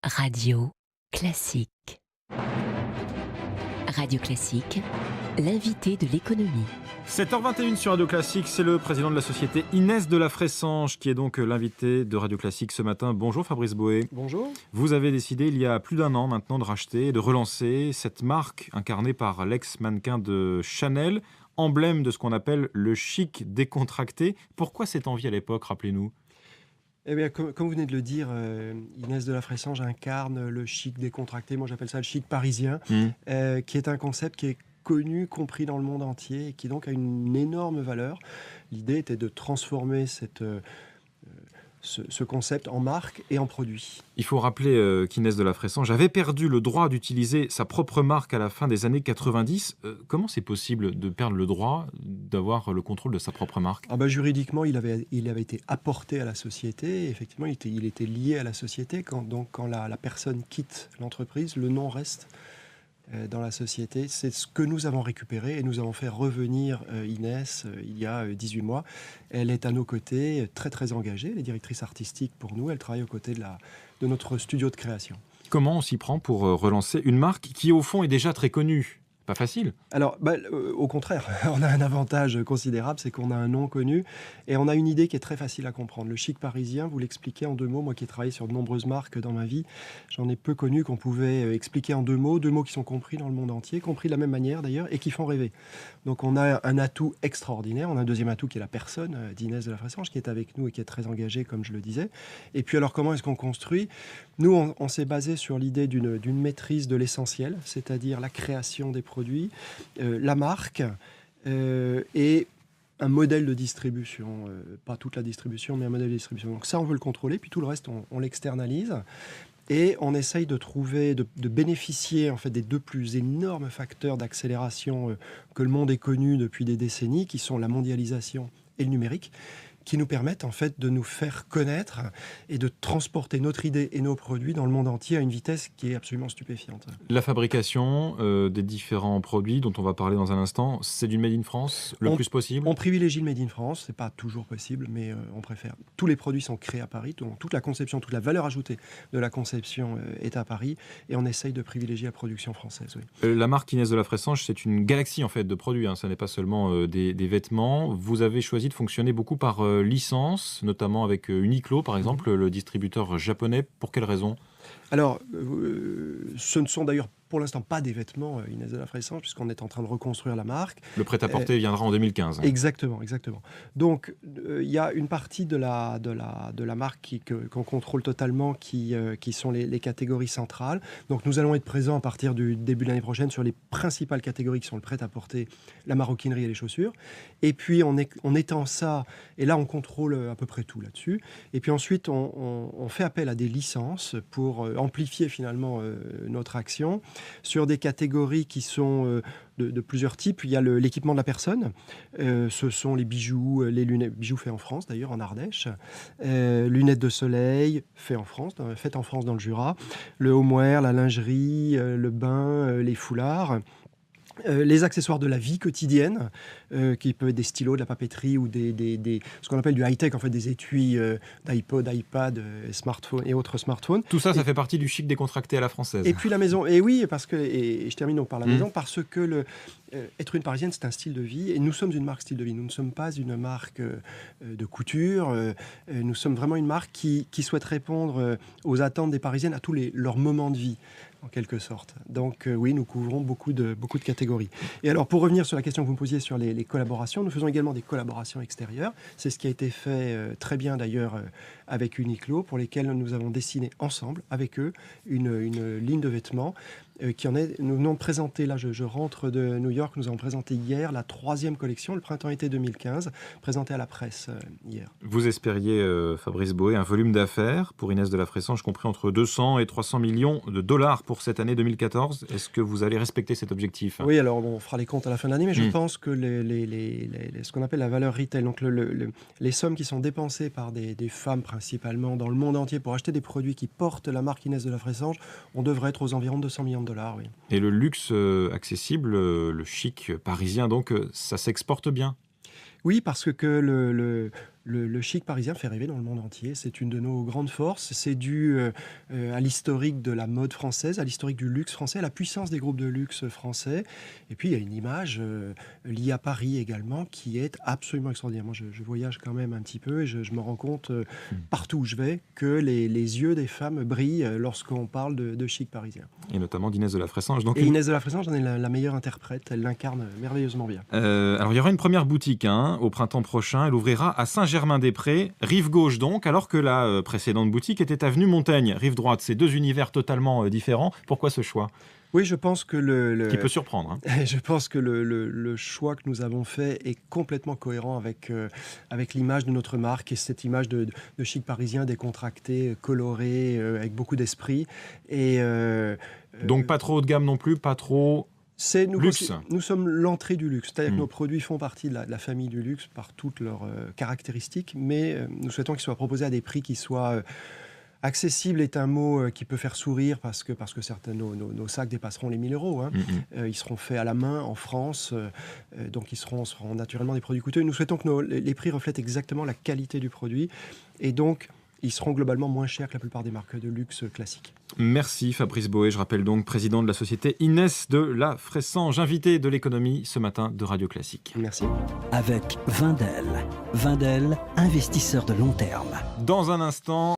Radio Classique. Radio Classique, l'invité de l'économie. 7h21 sur Radio Classique, c'est le président de la société Inès de la Fressange qui est donc l'invité de Radio Classique ce matin. Bonjour Fabrice Boé. Bonjour. Vous avez décidé il y a plus d'un an maintenant de racheter et de relancer cette marque incarnée par l'ex-mannequin de Chanel, emblème de ce qu'on appelle le chic décontracté. Pourquoi cette envie à l'époque, rappelez-nous ? Eh bien, comme vous venez de le dire, Inès de la Fressange incarne le chic décontracté. Moi, j'appelle ça le chic parisien, qui est un concept qui est connu, compris dans le monde entier, et qui donc a une énorme valeur. L'idée était de transformer ce concept en marque et en produit. Il faut rappeler qu'Inès de la Fressange avait perdu le droit d'utiliser sa propre marque à la fin des années 90. Comment c'est possible de perdre le droit d'avoir le contrôle de sa propre marque ? Juridiquement, il avait été apporté à la société. Effectivement, il était lié à la société. Quand la personne quitte l'entreprise, le nom reste dans la société. C'est ce que nous avons récupéré et nous avons fait revenir Inès il y a 18 mois. Elle est à nos côtés, très très engagée. Elle est directrice artistique pour nous. Elle travaille aux côtés de notre studio de création. Comment on s'y prend pour relancer une marque qui au fond est déjà très connue ? Pas facile. Alors, au contraire, on a un avantage considérable, c'est qu'on a un nom connu et on a une idée qui est très facile à comprendre. Le chic parisien, vous l'expliquez en 2 mots. Moi qui ai travaillé sur de nombreuses marques dans ma vie, j'en ai peu connu qu'on pouvait expliquer en 2 mots qui sont compris dans le monde entier, compris de la même manière d'ailleurs, et qui font rêver. Donc on a un atout extraordinaire, on a un deuxième atout qui est la personne d'Inès de la Fressange, qui est avec nous et qui est très engagée, comme je le disais. Et puis alors, comment est-ce qu'on construit ? Nous, on s'est basé sur l'idée d'une maîtrise de l'essentiel, c'est-à-dire la création des produits, la marque et un modèle de distribution, pas toute la distribution, mais un modèle de distribution. Donc ça, on veut le contrôler, puis tout le reste, on l'externalise. Et on essaye de trouver, de bénéficier en fait des 2 plus énormes facteurs d'accélération que le monde ait connus depuis des décennies, qui sont la mondialisation et le numérique, qui nous permettent en fait de nous faire connaître et de transporter notre idée et nos produits dans le monde entier à une vitesse qui est absolument stupéfiante. La fabrication des différents produits dont on va parler dans un instant, c'est du Made in France le plus possible ? On privilégie le Made in France, c'est pas toujours possible, mais on préfère. Tous les produits sont créés à Paris, donc toute la conception, toute la valeur ajoutée de la conception est à Paris, et on essaye de privilégier la production française. Oui. La marque Inès de la Fressange, c'est une galaxie en fait de produits, ça n'est pas seulement des vêtements. Vous avez choisi de fonctionner beaucoup par licence, notamment avec Uniqlo par exemple, le distributeur japonais. Pour quelle raison ? Alors, ce ne sont d'ailleurs pour l'instant pas des vêtements Inès de la Fressange, puisqu'on est en train de reconstruire la marque. Le prêt-à-porter viendra en 2015. Exactement. Donc, il y a une partie de la marque qu'on contrôle totalement, qui sont les catégories centrales. Donc, nous allons être présents à partir du début de l'année prochaine sur les principales catégories qui sont le prêt-à-porter, la maroquinerie et les chaussures. Et puis, on étend ça, et là, on contrôle à peu près tout là-dessus. Et puis ensuite, on fait appel à des licences pour amplifier finalement notre action sur des catégories qui sont de plusieurs types. Il y a l'équipement de la personne, ce sont les bijoux, les lunettes, bijoux faits en France d'ailleurs, en Ardèche, lunettes de soleil faites en France dans le Jura, le homeware, la lingerie, le bain, les foulards. Les accessoires de la vie quotidienne, qui peuvent être des stylos, de la papeterie ou ce qu'on appelle du high-tech, en fait, des étuis d'iPod, iPad, smartphone et autres smartphones. Tout ça, ça fait partie du chic décontracté à la française. Et puis la maison, et oui, et je termine donc par la maison, parce que être une Parisienne, c'est un style de vie, et nous sommes une marque style de vie. Nous ne sommes pas une marque de couture, nous sommes vraiment une marque qui souhaite répondre aux attentes des Parisiennes à tous leurs moments de vie, en quelque sorte. Donc oui, nous couvrons beaucoup de catégories. Et alors, pour revenir sur la question que vous me posiez sur les collaborations, nous faisons également des collaborations extérieures. C'est ce qui a été fait très bien d'ailleurs avec Uniqlo, pour lesquels nous avons dessiné ensemble, avec eux, une ligne de vêtements qui en est... Nous venons de présenter, là je rentre de New York, nous avons présenté hier la 3e collection, le printemps-été 2015, présentée à la presse hier. Vous espériez, Fabrice Boé, un volume d'affaires pour Inès de la Fressange compris entre 200 et 300 millions de dollars pour cette année 2014. Est-ce que vous allez respecter cet objectif ? Oui, alors on fera les comptes à la fin de l'année, mais je pense que ce qu'on appelle la valeur retail, donc les sommes qui sont dépensées par des femmes principalement dans le monde entier pour acheter des produits qui portent la marque Inès de la Fressange, on devrait être aux environs de 200 millions de dollars. Oui. Et le luxe accessible, le chic parisien, donc, ça s'exporte bien ? Oui, parce que Le chic parisien fait rêver dans le monde entier. C'est une de nos grandes forces. C'est dû à l'historique de la mode française, à l'historique du luxe français, à la puissance des groupes de luxe français. Et puis, il y a une image liée à Paris également qui est absolument extraordinaire. Moi, je voyage quand même un petit peu et je me rends compte partout où je vais que les yeux des femmes brillent lorsqu'on parle de chic parisien. Et notamment d'Inès de la Fressange. Donc Et Inès de la Fressange, j'en ai la meilleure interprète. Elle l'incarne merveilleusement bien. alors, il y aura une première boutique au printemps prochain. Elle ouvrira à Saint-Germain-des-Prés, rive gauche donc, alors que la précédente boutique était avenue Montaigne, rive droite. C'est deux univers totalement différents. Pourquoi ce choix Oui, je pense que qui peut surprendre, hein. je pense que le choix que nous avons fait est complètement cohérent avec l'image de notre marque et cette image de chic parisien décontracté, coloré, avec beaucoup d'esprit. Et Donc pas trop haut de gamme non plus, pas trop... Luxe. Nous sommes l'entrée du luxe, c'est-à-dire que Mm. nos produits font partie de la famille du luxe par toutes leurs caractéristiques, mais nous souhaitons qu'ils soient proposés à des prix qui soient accessibles. Est un mot qui peut faire sourire parce que certains nos sacs dépasseront les 1 000 €. Hein. Ils seront faits à la main en France, donc ils seront naturellement des produits coûteux. Nous souhaitons que les prix reflètent exactement la qualité du produit et donc ils seront globalement moins chers que la plupart des marques de luxe classiques. Merci Fabrice Boé, je rappelle donc président de la société Inès de la Fressange, invité de l'économie ce matin de Radio Classique. Merci. Avec Wendel. Wendel, investisseur de long terme. Dans un instant...